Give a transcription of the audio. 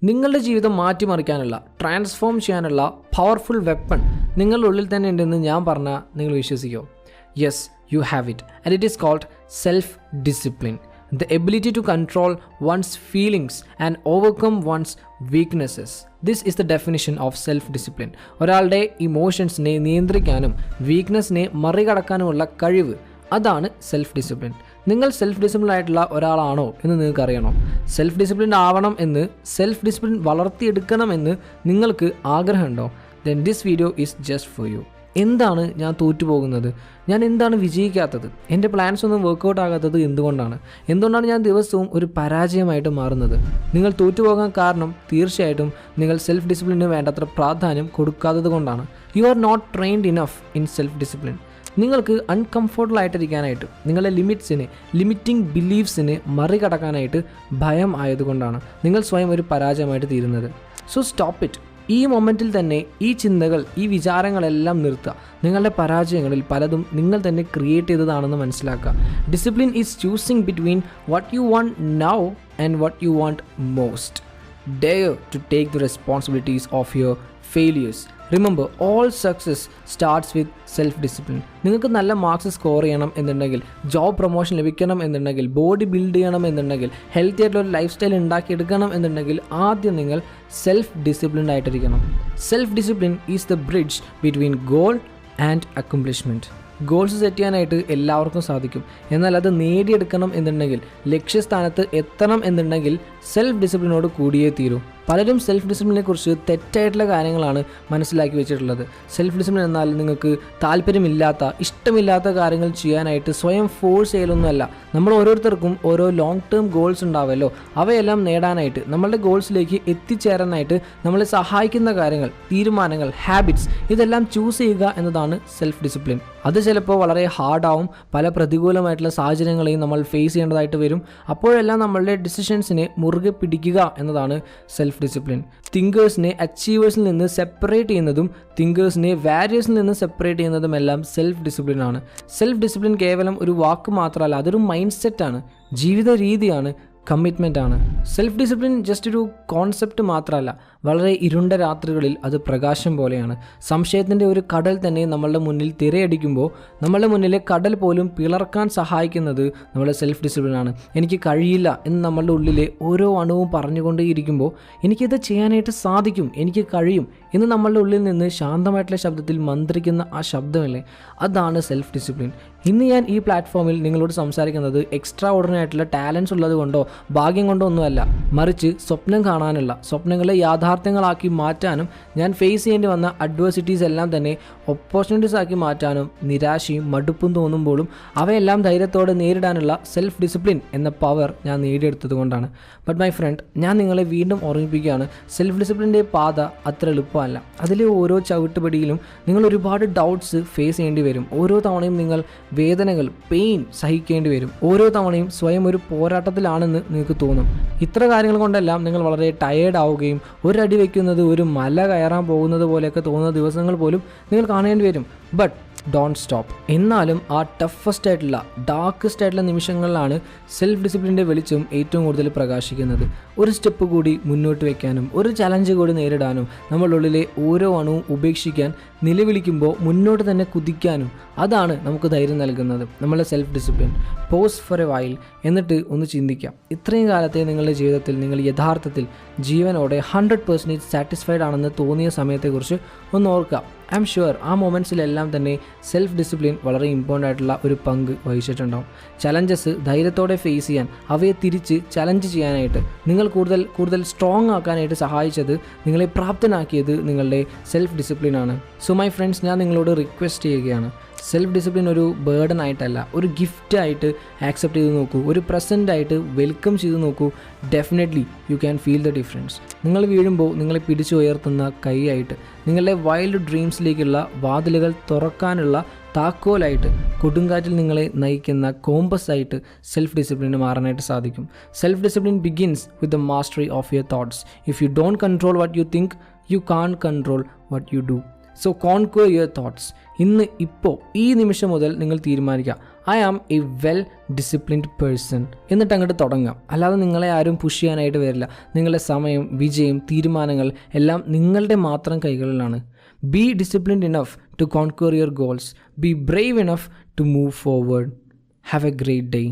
നിങ്ങളുടെ ജീവിതം മാറ്റിമറിക്കാനുള്ള, ട്രാൻസ്ഫോം ചെയ്യാനുള്ള പവർഫുൾ വെപ്പൺ നിങ്ങളുടെ ഉള്ളിൽ തന്നെ ഉണ്ടെന്ന് ഞാൻ പറഞ്ഞാൽ നിങ്ങൾ വിശ്വസിക്കുമോ? Yes, you have it, and it is called self discipline. The ability to control one's feelings and overcome one's weaknesses. This is the definition of self-discipline. ഒരാളുടെ ഇമോഷൻസിനെ നിയന്ത്രിക്കാനും വീക്ക്നെസ്സിനെ മറികടക്കാനുമുള്ള കഴിവ്, അതാണ് സെൽഫ് ഡിസിപ്ലിൻ. നിങ്ങൾ സെൽഫ് ഡിസിപ്ലിൻ ആയിട്ടുള്ള ഒരാളാണോ എന്ന് നിങ്ങൾക്ക് അറിയണോ? സെൽഫ് ഡിസിപ്ലിൻ ആവണം എന്ന്, സെൽഫ് ഡിസിപ്ലിൻ വളർത്തിയെടുക്കണം എന്ന് നിങ്ങൾക്ക് ആഗ്രഹമുണ്ടോ? Then this video is just for you. എന്താണ് ഞാൻ തോറ്റുപോകുന്നത്? ഞാൻ എന്താണ് വിജയിക്കാത്തത്? എൻ്റെ പ്ലാൻസ് ഒന്നും വർക്കൗട്ട് ആകാത്തത് എന്തുകൊണ്ടാണ് ഞാൻ ദിവസവും ഒരു പരാജയമായിട്ട് മാറുന്നത്? നിങ്ങൾ തോറ്റുപോകാൻ കാരണം തീർച്ചയായിട്ടും നിങ്ങൾ സെൽഫ് ഡിസിപ്ലിന് വേണ്ടത്ര പ്രാധാന്യം കൊടുക്കാത്തത് കൊണ്ടാണ്. You are not trained enough in self discipline. നിങ്ങൾക്ക് അൺകംഫർട്ടബിൾ ആയിട്ടിരിക്കാനായിട്ട്, നിങ്ങളുടെ ലിമിറ്റിംഗ് ബിലീഫ്സിനെ മറികടക്കാനായിട്ട് ഭയം ആയതുകൊണ്ടാണ് നിങ്ങൾ സ്വയം ഒരു പരാജയമായിട്ട് തീരുന്നത്. So stop it. ഈ മൊമെൻറ്റിൽ തന്നെ ഈ ചിന്തകൾ, ഈ വിചാരങ്ങളെല്ലാം നിർത്തുക. നിങ്ങളുടെ പരാജയങ്ങളിൽ പലതും നിങ്ങൾ തന്നെ ക്രിയേറ്റ് ചെയ്തതാണെന്ന് മനസ്സിലാക്കുക. Discipline is choosing between what you want now and what you want most. Dare to take the responsibilities of your failures. Remember, all success starts with self discipline. നിങ്ങൾക്ക് നല്ല മാർക്സ് സ്കോർ ചെയ്യണം എന്നുണ്ടെങ്കിൽ, job promotion ലഭിക്കണം എന്നുണ്ടെങ്കിൽ, body build ചെയ്യണം എന്നുണ്ടെങ്കിൽ, healthy ആയിട്ടുള്ള ഒരു ലൈഫ് സ്റ്റൈൽ ഉണ്ടാക്കിയെടുക്കണം എന്നുണ്ടെങ്കിൽ ആദ്യം നിങ്ങൾ സെൽഫ് ഡിസിപ്ലിൻഡ് ആയിട്ടിരിക്കണം. Self discipline is the bridge between goal and accomplishment. Goals set ചെയ്യാനായിട്ട് എല്ലാവർക്കും സാധിക്കും. എന്നാൽ അത് നേടിയെടുക്കണം എന്നുണ്ടെങ്കിൽ, ലക്ഷ്യസ്ഥാനത്ത് എത്തണം എന്നുണ്ടെങ്കിൽ സെൽഫ് ഡിസിപ്ലിനോട് കൂടിയേ തീരൂ. പലരും സെൽഫ് ഡിസിപ്ലിനെ കുറിച്ച് തെറ്റായിട്ടുള്ള കാര്യങ്ങളാണ് മനസ്സിലാക്കി വെച്ചിട്ടുള്ളത്. സെൽഫ് ഡിസിപ്ലിൻ എന്നാൽ നിങ്ങൾക്ക് താല്പര്യമില്ലാത്ത, ഇഷ്ടമില്ലാത്ത കാര്യങ്ങൾ ചെയ്യാനായിട്ട് സ്വയം ഫോഴ്സ് ചെയ്യലൊന്നുമല്ല. നമ്മൾ ഓരോരുത്തർക്കും ഓരോ ലോങ് ടേം ഗോൾസ് ഉണ്ടാവുമല്ലോ. അവയെല്ലാം നേടാനായിട്ട്, നമ്മളുടെ ഗോൾസിലേക്ക് എത്തിച്ചേരാനായിട്ട് നമ്മളെ സഹായിക്കുന്ന കാര്യങ്ങൾ, തീരുമാനങ്ങൾ, ഹാബിറ്റ്സ്, ഇതെല്ലാം ചൂസ് ചെയ്യുക എന്നതാണ് സെൽഫ് ഡിസിപ്ലിൻ. അത് ചിലപ്പോൾ വളരെ ഹാർഡാവും. പല പ്രതികൂലമായിട്ടുള്ള സാഹചര്യങ്ങളെയും നമ്മൾ ഫേസ് ചെയ്യേണ്ടതായിട്ട് വരും. അപ്പോഴെല്ലാം നമ്മളുടെ ഡിസിഷൻസിനെ മുറുകെ പിടിക്കുക എന്നതാണ് സെൽഫ് ഡിസിപ്ലിൻ. തിങ്കേഴ്സിനെ അച്ചീവേഴ്സിൽ നിന്ന് സെപ്പറേറ്റ് ചെയ്യുന്നതും തിങ്കേഴ്സിനെ വാരിയേഴ്സിൽ നിന്ന് സെപ്പറേറ്റ് ചെയ്യുന്നതുമെല്ലാം സെൽഫ് ഡിസിപ്ലിൻ ആണ്. സെൽഫ് ഡിസിപ്ലിൻ കേവലം ഒരു വാക്ക് മാത്രമല്ല, അതൊരു മൈൻഡ് സെറ്റാണ്, ജീവിത രീതിയാണ്, കമ്മിറ്റ്മെൻ്റ് ആണ്. സെൽഫ് ഡിസിപ്ലിൻ ജസ്റ്റ് ഒരു കോൺസെപ്റ്റ് മാത്രമല്ല, വളരെ ഇരുണ്ട രാത്രികളിൽ അത് പ്രകാശം പോലെയാണ്. സംശയത്തിൻ്റെ ഒരു കടൽ തന്നെ നമ്മളുടെ മുന്നിൽ തിരയടിക്കുമ്പോൾ നമ്മളുടെ മുന്നിലെ കടൽ പോലും പിളർക്കാൻ സഹായിക്കുന്നത് നമ്മളുടെ സെൽഫ് ഡിസിപ്ലിനാണ്. എനിക്ക് കഴിയില്ല എന്ന് നമ്മളുടെ ഉള്ളിലെ ഓരോ അണുവും പറഞ്ഞുകൊണ്ടേയിരിക്കുമ്പോൾ എനിക്കിത് ചെയ്യാനായിട്ട് സാധിക്കും, എനിക്ക് കഴിയും എന്ന് നമ്മളുടെ ഉള്ളിൽ നിന്ന് ശാന്തമായിട്ടുള്ള ശബ്ദത്തിൽ മന്ത്രിക്കുന്ന ആ ശബ്ദമല്ലേ, അതാണ് സെൽഫ് ഡിസിപ്ലിൻ. ഇന്ന് ഞാൻ ഈ പ്ലാറ്റ്ഫോമിൽ നിങ്ങളോട് സംസാരിക്കുന്നത് എക്സ്ട്രാ ഓർഡിനറി ആയിട്ടുള്ള ടാലൻസ് ഉള്ളത് കൊണ്ടോ ഭാഗ്യം കൊണ്ടോ ഒന്നുമല്ല, മറിച്ച് സ്വപ്നം കാണാനുള്ള, സ്വപ്നങ്ങളെ യാഥാർത്ഥ്യങ്ങളാക്കി മാറ്റാനും ഞാൻ ഫേസ് ചെയ്യേണ്ടി വന്ന അഡ്വേഴ്സിറ്റീസ് എല്ലാം തന്നെ ഓപ്പർച്യൂണിറ്റീസ് ആക്കി മാറ്റാനും നിരാശയും മടുപ്പും തോന്നുമ്പോഴും അവയെല്ലാം ധൈര്യത്തോടെ നേരിടാനുള്ള സെൽഫ് ഡിസിപ്ലിൻ എന്ന പവർ ഞാൻ നേടിയെടുത്തത് കൊണ്ടാണ്. ബട്ട് മൈ ഫ്രണ്ട്, ഞാൻ നിങ്ങളെ വീണ്ടും ഓർമ്മിപ്പിക്കുകയാണ്, സെൽഫ് ഡിസിപ്ലിൻ്റെ പാത അത്ര എളുപ്പമല്ല. അതിലെ ഓരോ ചവിട്ടുപടിയിലും നിങ്ങൾ ഒരുപാട് ഡൗട്ട്സ് ഫേസ് ചെയ്യേണ്ടി വരും. ഓരോ തവണയും നിങ്ങൾ വേദനകൾ, പെയിൻ സഹിക്കേണ്ടി വരും. ഓരോ തവണയും സ്വയം ഒരു പോരാട്ടത്തിലാണെന്ന് നിങ്ങൾക്ക് തോന്നും. ഇത്ര കാര്യങ്ങൾ കൊണ്ടെല്ലാം നിങ്ങൾ വളരെ ടയേർഡ് ആവുകയും ഒരടി വയ്ക്കുന്നത് ഒരു മല കയറാൻ പോകുന്നത് പോലെയൊക്കെ തോന്നുന്ന ദിവസങ്ങൾ പോലും നിങ്ങൾ കാണേണ്ടി വരും. But don't stop. എന്നാലും ആ ടഫസ്റ്റ് ആയിട്ടുള്ള, ഡാർക്കസ്റ്റ് ആയിട്ടുള്ള നിമിഷങ്ങളിലാണ് സെൽഫ് ഡിസിപ്ലിൻ്റെ വെളിച്ചം ഏറ്റവും കൂടുതൽ പ്രകാശിക്കുന്നത്. ഒരു സ്റ്റെപ്പ് കൂടി മുന്നോട്ട് വയ്ക്കാനും, ഒരു ചലഞ്ച് കൂടി നേരിടാനും, നമ്മളുടെ ഉള്ളിലെ ഓരോ അണുവും ഉപേക്ഷിക്കാൻ നിലവിളിക്കുമ്പോൾ മുന്നോട്ട് തന്നെ കുതിക്കാനും, അതാണ് നമുക്ക് ധൈര്യം നൽകുന്നത് നമ്മളുടെ self discipline. Pose four A while, എന്നിട്ട് ഒന്ന് ചിന്തിക്കാം, ഇത്രയും കാലത്തെ നിങ്ങളുടെ ജീവിതത്തിൽ നിങ്ങൾ യഥാർത്ഥത്തിൽ ജീവനോടെ 100% സാറ്റിസ്ഫൈഡ് ആണെന്ന് തോന്നിയ സമയത്തെക്കുറിച്ച് ഒന്ന് ഓർക്കുക. ഐ എം ഷുവർ ആ മൊമെൻറ്റ്സിലെല്ലാം തന്നെ സെൽഫ് ഡിസിപ്ലിൻ വളരെ ഇമ്പോർട്ടൻ്റ് ആയിട്ടുള്ള ഒരു പങ്ക് വഹിച്ചിട്ടുണ്ടാവും. ചലഞ്ചസ് ധൈര്യത്തോടെ ഫേസ് ചെയ്യാൻ, അവയെ തിരിച്ച് ചലഞ്ച് ചെയ്യാനായിട്ട്, നിങ്ങൾ കൂടുതൽ സ്ട്രോങ് ആക്കാനായിട്ട് സഹായിച്ചത്, നിങ്ങളെ പ്രാപ്തനാക്കിയത് നിങ്ങളുടെ സെൽഫ് ഡിസിപ്ലിനാണ്. സോ മൈ ഫ്രണ്ട്സ്, ഞാൻ നിങ്ങളോട് റിക്വസ്റ്റ് ചെയ്യുകയാണ്, സെൽഫ് ഡിസിപ്ലിൻ ഒരു ബേർഡൻ ആയിട്ടല്ല, ഒരു ഗിഫ്റ്റായിട്ട് ആക്സെപ്റ്റ് ചെയ്ത് നോക്കൂ, ഒരു പ്രസൻ്റായിട്ട് വെൽക്കം ചെയ്ത് നോക്കൂ. Definitely you can feel the difference. നിങ്ങൾ വീഴുമ്പോൾ നിങ്ങളെ പിടിച്ചുയർത്തുന്ന കൈയായിട്ട്, നിങ്ങളുടെ വൈൽഡ് ഡ്രീംസിലേക്കുള്ള വാതിലുകൾ തുറക്കാനുള്ള താക്കോലായിട്ട്, കൊടുങ്കാറ്റിൽ നിങ്ങളെ നയിക്കുന്ന കോമ്പസായിട്ട് സെൽഫ് ഡിസിപ്ലിന് മാറാനായിട്ട് സാധിക്കും. Self discipline begins with the mastery of your thoughts. If you don't control what you think, you can't control what you do. So conquer your thoughts. ഇപ്പോൾ ഈ നിമിഷം മുതൽ നിങ്ങൾ തീരുമാനിക്കുക, I am a well disciplined person എന്നിട്ട് അങ്ങോട്ട് തുടങ്ങാം. അല്ലാതെ നിങ്ങളെ ആരും പുഷ് ചെയ്യാനായിട്ട് വരില്ല. നിങ്ങളുടെ സമയം, വിജയം, തീരുമാനങ്ങൾ എല്ലാം നിങ്ങളുടെ മാത്രം കൈകളിലാണ്. Be disciplined enough to conquer your goals. Be brave enough to move forward. Have a great day.